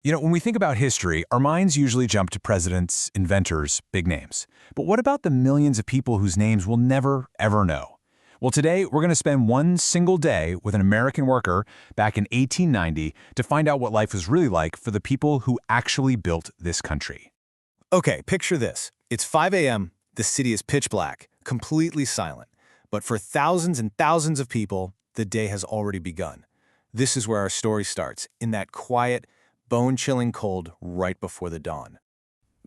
When we think about history, our minds usually jump to presidents, inventors, big names. But what about the millions of people whose names we'll never, ever know? Well, today we're going to spend one single day with an American worker back in 1890 to find out what life was really like for the people who actually built this country. Okay, picture this. It's 5 a.m., the city is pitch black, completely silent. But for thousands and thousands of people, the day has already begun. This is where our story starts, in that quiet, bone-chilling cold right before the dawn.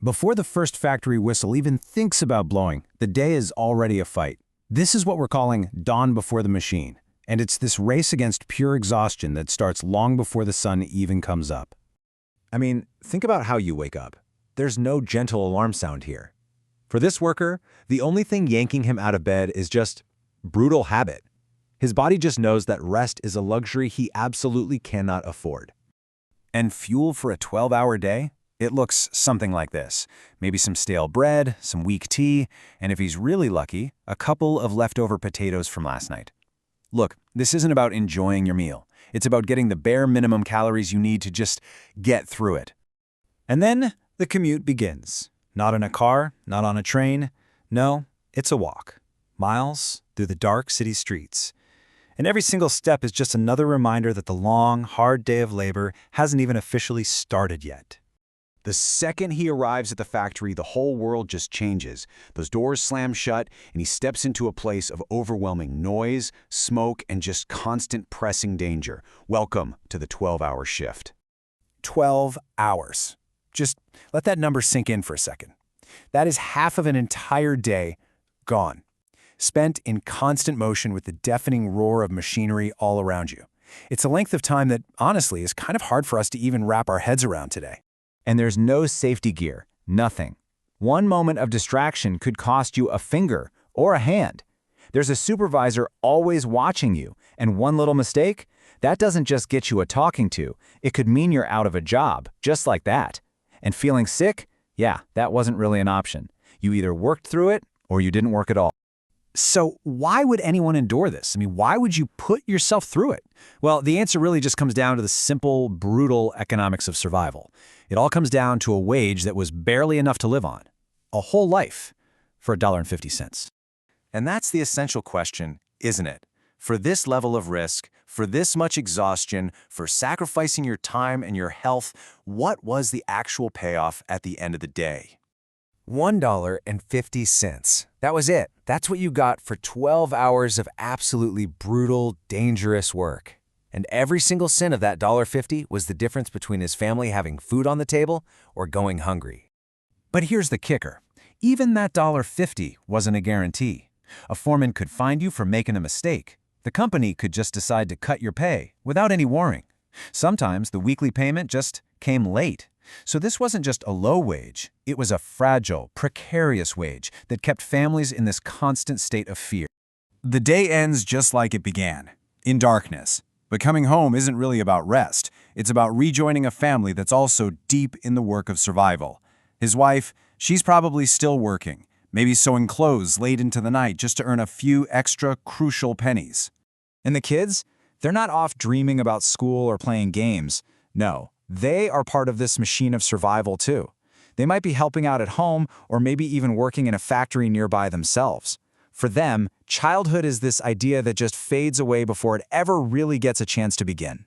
Before the first factory whistle even thinks about blowing, the day is already a fight. This is what we're calling dawn before the machine, and it's this race against pure exhaustion that starts long before the sun even comes up. I mean, think about how you wake up. There's no gentle alarm sound here. For this worker, the only thing yanking him out of bed is just brutal habit. His body just knows that rest is a luxury he absolutely cannot afford. And fuel for a 12-hour day? It looks something like this. Maybe some stale bread, some weak tea, and if he's really lucky, a couple of leftover potatoes from last night. Look, this isn't about enjoying your meal. It's about getting the bare minimum calories you need to just get through it. And then the commute begins. Not in a car, not on a train. No, it's a walk. Miles through the dark city streets. And every single step is just another reminder that the long, hard day of labor hasn't even officially started yet. The second he arrives at the factory, the whole world just changes. Those doors slam shut, and he steps into a place of overwhelming noise, smoke, and just constant pressing danger. Welcome to the 12-hour shift. 12 hours. Just let that number sink in for a second. That is half of an entire day gone, spent in constant motion with the deafening roar of machinery all around you. It's a length of time that, honestly, is kind of hard for us to even wrap our heads around today. And there's no safety gear, nothing. One moment of distraction could cost you a finger or a hand. There's a supervisor always watching you, and one little mistake, that doesn't just get you a talking to, it could mean you're out of a job, just like that. And feeling sick? Yeah, that wasn't really an option. You either worked through it or you didn't work at all. So why would anyone endure this? I mean, why would you put yourself through it? Well, the answer really just comes down to the simple, brutal economics of survival. It all comes down to a wage that was barely enough to live on. A whole life for $1.50. And that's the essential question, isn't it? For this level of risk, for this much exhaustion, for sacrificing your time and your health, what was the actual payoff at the end of the day? $1.50. That was it. That's what you got for 12 hours of absolutely brutal, dangerous work. And every single cent of that $1.50 was the difference between his family having food on the table or going hungry. But here's the kicker. Even that $1.50 wasn't a guarantee. A foreman could find you for making a mistake. The company could just decide to cut your pay without any warning. Sometimes the weekly payment just came late. So this wasn't just a low wage, it was a fragile, precarious wage that kept families in this constant state of fear. The day ends just like it began, in darkness. But coming home isn't really about rest. It's about rejoining a family that's also deep in the work of survival. His wife, she's probably still working, maybe sewing clothes late into the night just to earn a few extra crucial pennies. And the kids? They're not off dreaming about school or playing games. No. They are part of this machine of survival too. They might be helping out at home or maybe even working in a factory nearby themselves. For them, childhood is this idea that just fades away before it ever really gets a chance to begin.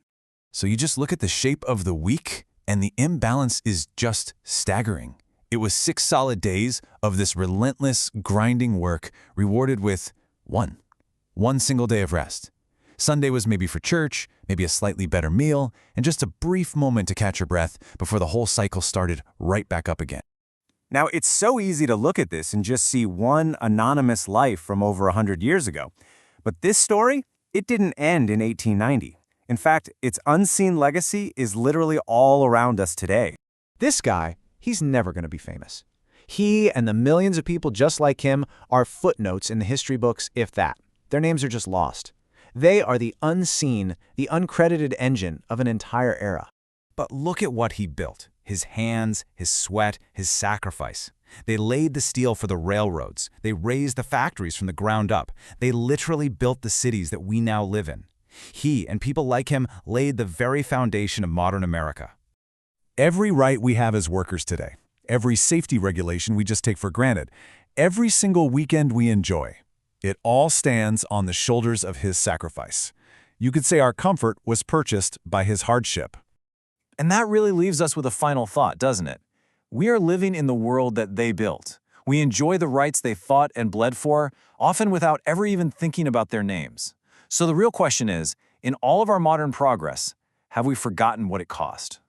So you just look at the shape of the week, and the imbalance is just staggering. It was 6 solid days of this relentless, grinding work rewarded with one single day of rest. Sunday was maybe for church, maybe a slightly better meal, and just a brief moment to catch your breath before the whole cycle started right back up again. Now, it's so easy to look at this and just see one anonymous life from over 100 years ago. But this story, it didn't end in 1890. In fact, its unseen legacy is literally all around us today. This guy, he's never going to be famous. He and the millions of people just like him are footnotes in the history books, if that. Their names are just lost. They are the unseen, the uncredited engine of an entire era. But look at what he built. His hands, his sweat, his sacrifice. They laid the steel for the railroads. They raised the factories from the ground up. They literally built the cities that we now live in. He and people like him laid the very foundation of modern America. Every right we have as workers today, every safety regulation we just take for granted, every single weekend we enjoy, it all stands on the shoulders of his sacrifice. You could say our comfort was purchased by his hardship. And that really leaves us with a final thought, doesn't it? We are living in the world that they built. We enjoy the rights they fought and bled for, often without ever even thinking about their names. So the real question is, in all of our modern progress, have we forgotten what it cost?